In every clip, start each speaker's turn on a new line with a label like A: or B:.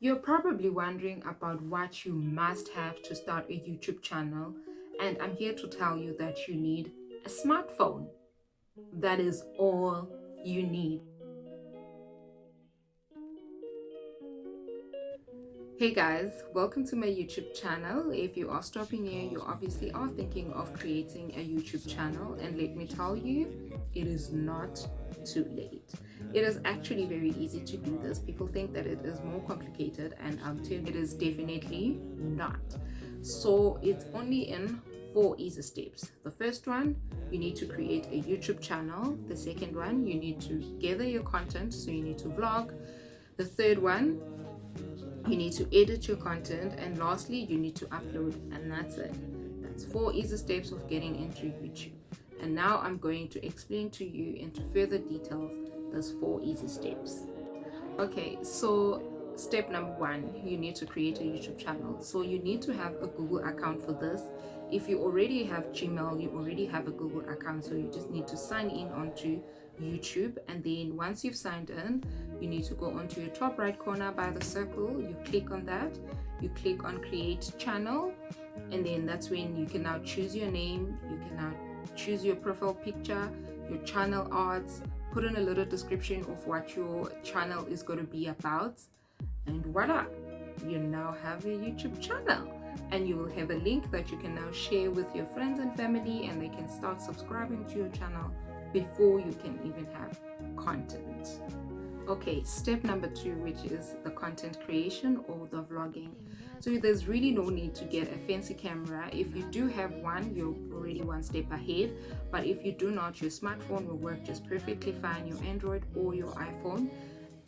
A: You're probably wondering about what you must have to start a YouTube channel, and I'm here to tell you that you need a smartphone. That is all you need. Hey guys, welcome to my YouTube channel. If you are stopping here, you obviously are thinking of creating a YouTube channel, and let me tell you, it is not too late. It is actually very easy to do this. People think that it is more complicated, and I'm telling you, it is definitely not. So it's only in 4 easy steps. The first one, you need to create a YouTube channel. The second one, you need to gather your content, so you need to vlog. The third one, you need to edit your content, and lastly you need to upload, and that's it. That's 4 easy steps of getting into YouTube. And now I'm going to explain to you into further details those 4 easy steps. Okay, so step number 1, you need to create a YouTube channel. So you need to have a Google account for this. If you already have Gmail, you already have a Google account, so you just need to sign in onto YouTube, and then once you've signed in, you need to go onto your top right corner by the circle. You click on that, you click on create channel, and then that's when you can now choose your name. You can now choose your profile picture, your channel arts, put in a little description of what your channel is going to be about, and voila, you now have a YouTube channel. And you will have a link that you can now share with your friends and family, and they can start subscribing to your channel before you can even have content. Okay, step number 2, which is the content creation or the vlogging. So there's really no need to get a fancy camera. If you do have one, you're already one step ahead. But if you do not, your smartphone will work just perfectly fine. Your Android or your iPhone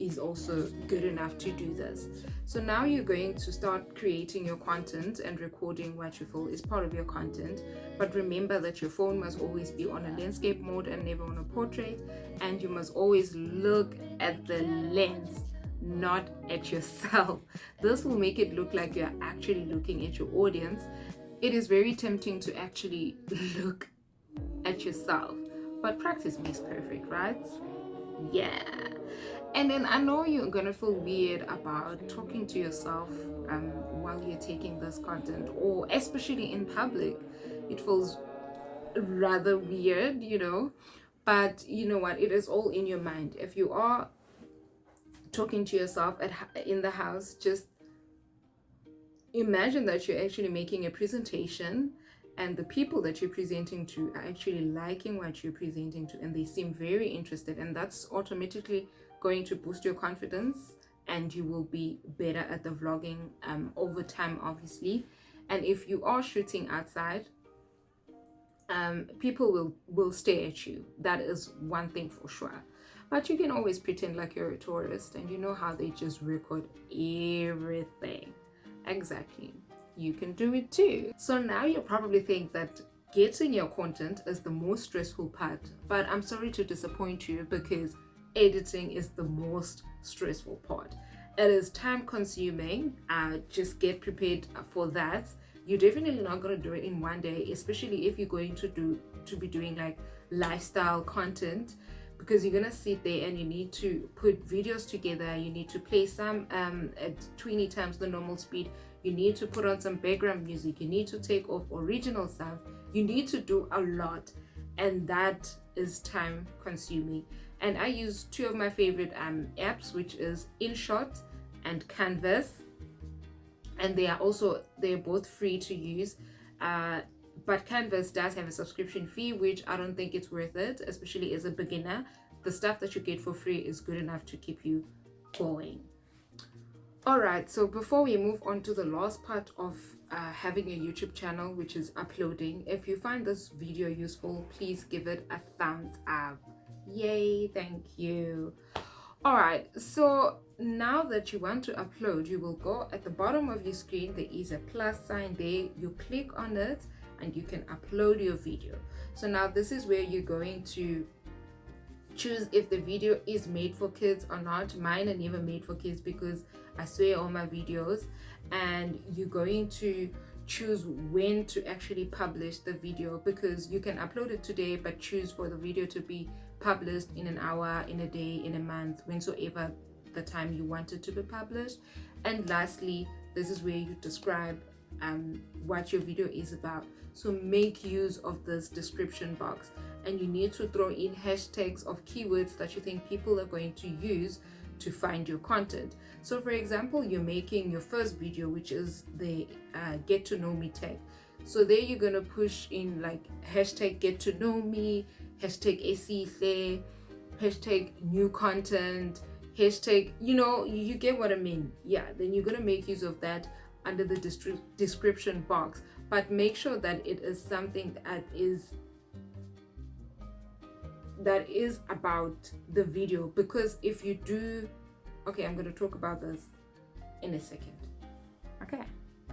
A: is also good enough to do this. So now you're going to start creating your content and recording what you feel is part of your content. But remember that your phone must always be on a landscape mode and never on a portrait, and you must always look at the lens, not at yourself. This will make it look like you're actually looking at your audience. It is very tempting to actually look at yourself, but practice makes perfect, right? Yeah. And then I know you're gonna feel weird about talking to yourself while you're taking this content, or especially in public. It feels rather weird, but you know what, it is all in your mind. If you are talking to yourself in the house, just imagine that you're actually making a presentation, and the people that you're presenting to are actually liking what you're presenting to, and they seem very interested, and that's automatically going to boost your confidence, and you will be better at the vlogging over time, obviously. And if you are shooting outside, people will stare at you. That is one thing for sure. But you can always pretend like you're a tourist, and you know how they just record everything. Exactly. You can do it too. So now you probably think that getting your content is the most stressful part, but I'm sorry to disappoint you, because editing is the most stressful part. It is time consuming. Just get prepared for that. You're definitely not going to do it in one day, especially if you're going to be doing like lifestyle content, because you're going to sit there and you need to put videos together. You need to play some at 20 times the normal speed. You need to put on some background music. You need to take off original sounds. You need to do a lot, and that is time consuming. And I use 2 of my favorite apps, which is InShot and Canvas, and they're both free to use. But Canvas does have a subscription fee, which I don't think it's worth it, especially as a beginner. The stuff that you get for free is good enough to keep you going. Alright, so before we move on to the last part of having a YouTube channel, which is uploading, if you find this video useful, please give it a thumbs up. Yay, thank you. Alright, so now that you want to upload, you will go at the bottom of your screen. There is a plus sign there. You click on it and you can upload your video. So now this is where you're going to choose if the video is made for kids or not. Mine are never made for kids, because I swear all my videos. And you're going to choose when to actually publish the video, because you can upload it today but choose for the video to be published in an hour, in a day, in a month, whensoever the time you want it to be published. And lastly, this is where you describe what your video is about. So make use of this description box, and you need to throw in hashtags of keywords that you think people are going to use to find your content. So for example, you're making your first video, which is the get to know me tag. So there you're gonna push in like hashtag get to know me, hashtag Esihle, hashtag new content, hashtag, you get what I mean. Yeah, then you're gonna make use of that under the description box, but make sure that it is something that is about the video, because if you do, okay, I'm going to talk about this in a second. Okay,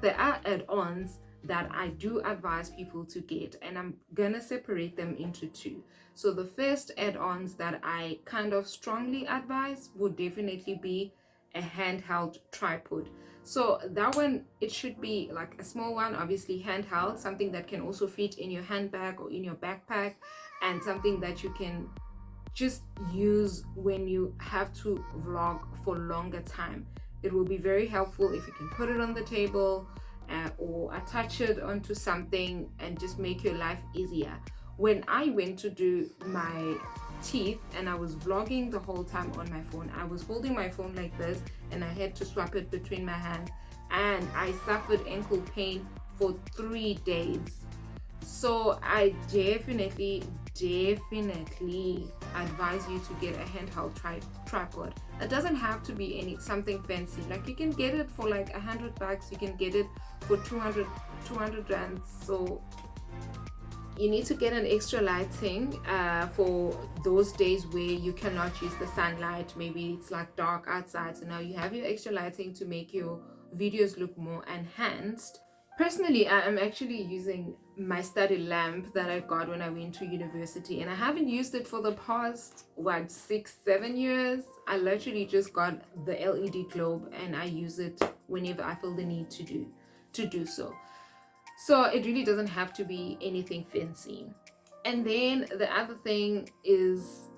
A: there are add-ons that I do advise people to get, and I'm gonna separate them into two. So the first add-ons that I kind of strongly advise would definitely be a handheld tripod. So that one, it should be like a small one, obviously handheld, something that can also fit in your handbag or in your backpack, and something that you can just use when you have to vlog for longer time. It will be very helpful if you can put it on the table or attach it onto something and just make your life easier. When I went to do my teeth and I was vlogging the whole time on my phone, I was holding my phone like this and I had to swap it between my hands, and I suffered ankle pain for 3 days. So I definitely advise you to get a handheld tripod. It doesn't have to be something fancy. Like you can get it for like $100, you can get it for 200 rands. So you need to get an extra lighting for those days where you cannot use the sunlight. Maybe it's like dark outside, so now you have your extra lighting to make your videos look more enhanced. Personally, I am actually using my study lamp that I got when I went to university, and I haven't used it for the past 6-7 years. I literally just got the LED globe and I use it whenever I feel the need to do so. So it really doesn't have to be anything fancy. And then the other thing is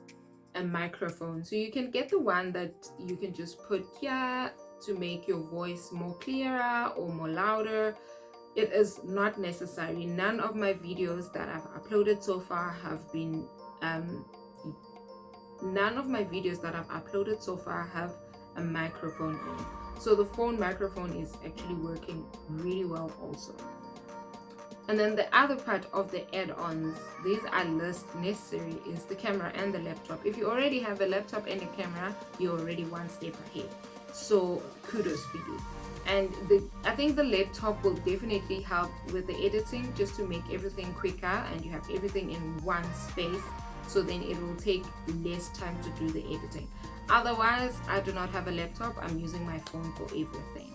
A: a microphone. So you can get the one that you can just put here to make your voice more clearer or more louder. It is not necessary. None of my videos that I've uploaded so far have a microphone in. So the phone microphone is actually working really well also. And then the other part of the add-ons, these are less necessary, is the camera and the laptop. If you already have a laptop and a camera, you're already one step ahead. So kudos for you. And I think the laptop will definitely help with the editing, just to make everything quicker and you have everything in one space, so then it will take less time to do the editing. Otherwise, I do not have a laptop. I'm using my phone for everything.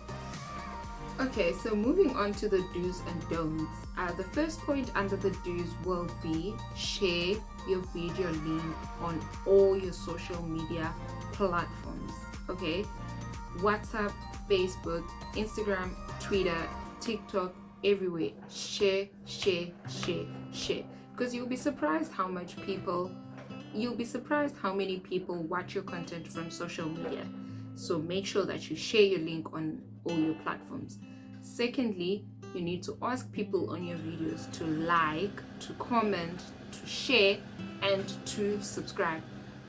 A: Okay, so moving on to the do's and don'ts. The first point under the do's will be share your video link on all your social media platforms. Okay, WhatsApp, Facebook, Instagram, Twitter, TikTok, everywhere. Share. Because you'll be surprised how many people watch your content from social media. So make sure that you share your link on all your platforms. Secondly, you need to ask people on your videos to like, to comment, to share, and to subscribe.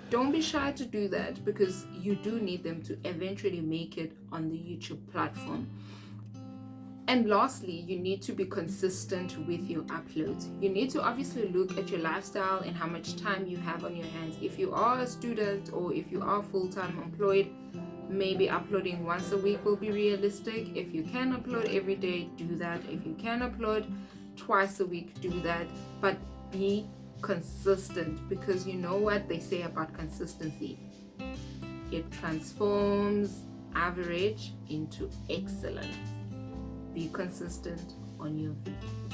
A: Don't be shy to do that, because you do need them to eventually make it on the YouTube platform. And lastly, you need to be consistent with your uploads. You need to obviously look at your lifestyle and how much time you have on your hands. If you are a student or if you are full-time employed, maybe uploading once a week will be realistic. If you can upload every day, do that. If you can upload twice a week, do that. But be consistent, because you know what they say about consistency. It transforms average into excellence. Be consistent on your videos.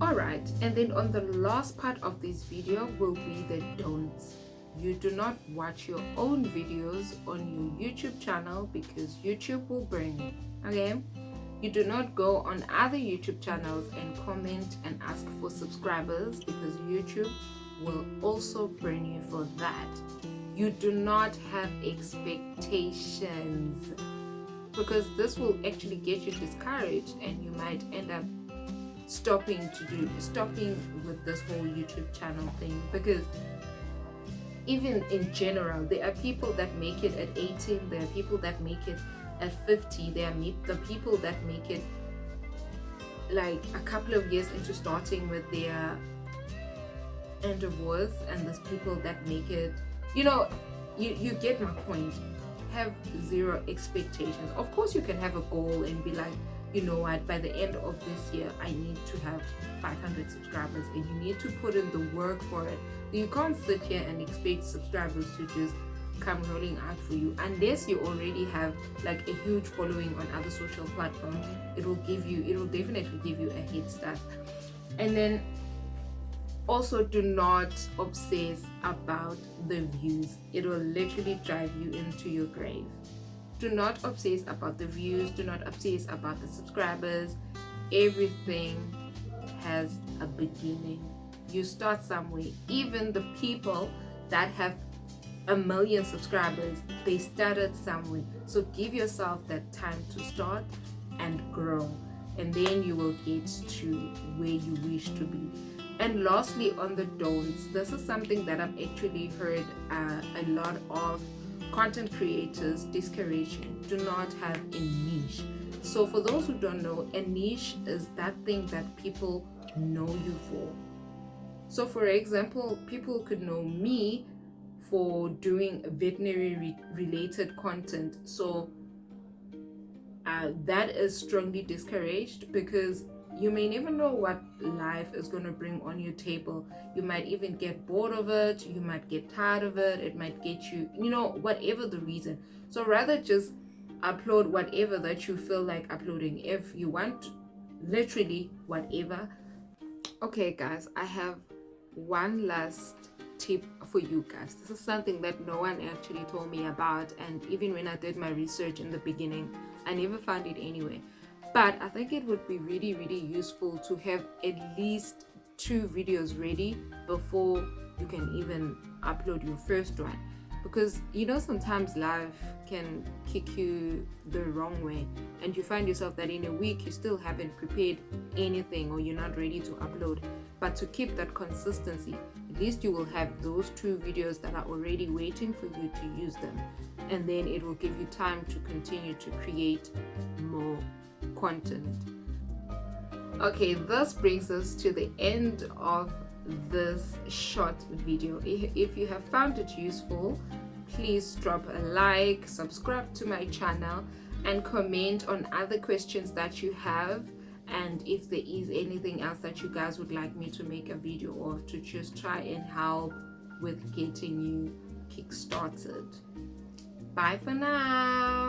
A: Alright, and then on the last part of this video will be the don'ts. You do not watch your own videos on your YouTube channel, because YouTube will burn you. Okay? You do not go on other YouTube channels and comment and ask for subscribers, because YouTube will also burn you for that. You do not have expectations, because this will actually get you discouraged, and you might end up stopping with this whole YouTube channel thing. Because even in general, there are people that make it at 18, there are people that make it at 50, there are the people that make it like a couple of years into starting with their end of worth, and there's people that make it, you get my point. Have zero expectations. Of course, you can have a goal and be like, you know what, by the end of this year I need to have 500 subscribers, and you need to put in the work for it. You can't sit here and expect subscribers to just come rolling out for you, unless you already have like a huge following on other social platforms. It will definitely give you a head start. And then also, do not obsess about the views. It will literally drive you into your grave. Do not obsess about the views. Do not obsess about the subscribers. Everything has a beginning. You start somewhere. Even the people that have 1 million subscribers, they started somewhere. So give yourself that time to start and grow, and then you will get to where you wish to be. And lastly, on the don'ts, this is something that I've actually heard a lot of content creators discouraging. Do not have a niche. So for those who don't know, a niche is that thing that people know you for. So for example, people could know me for doing veterinary related content. So that is strongly discouraged, because you may never know what life is going to bring on your table. You might even get bored of it. You might get tired of it. It might get you, whatever the reason. So rather just upload whatever that you feel like uploading. If you want literally whatever. Okay, guys, I have one last tip for you guys. This is something that no one actually told me about. And even when I did my research in the beginning, I never found it anyway. But I think it would be really, really useful to have at least 2 videos ready before you can even upload your first one. Because sometimes life can kick you the wrong way, and you find yourself that in a week you still haven't prepared anything, or you're not ready to upload. But to keep that consistency, at least you will have those 2 videos that are already waiting for you to use them, and then it will give you time to continue to create more content. Okay, this brings us to the end of this short video. If you have found it useful, please drop a like, subscribe to my channel, and comment on other questions that you have, and if there is anything else that you guys would like me to make a video of, to just try and help with getting you kick-started. Bye for now.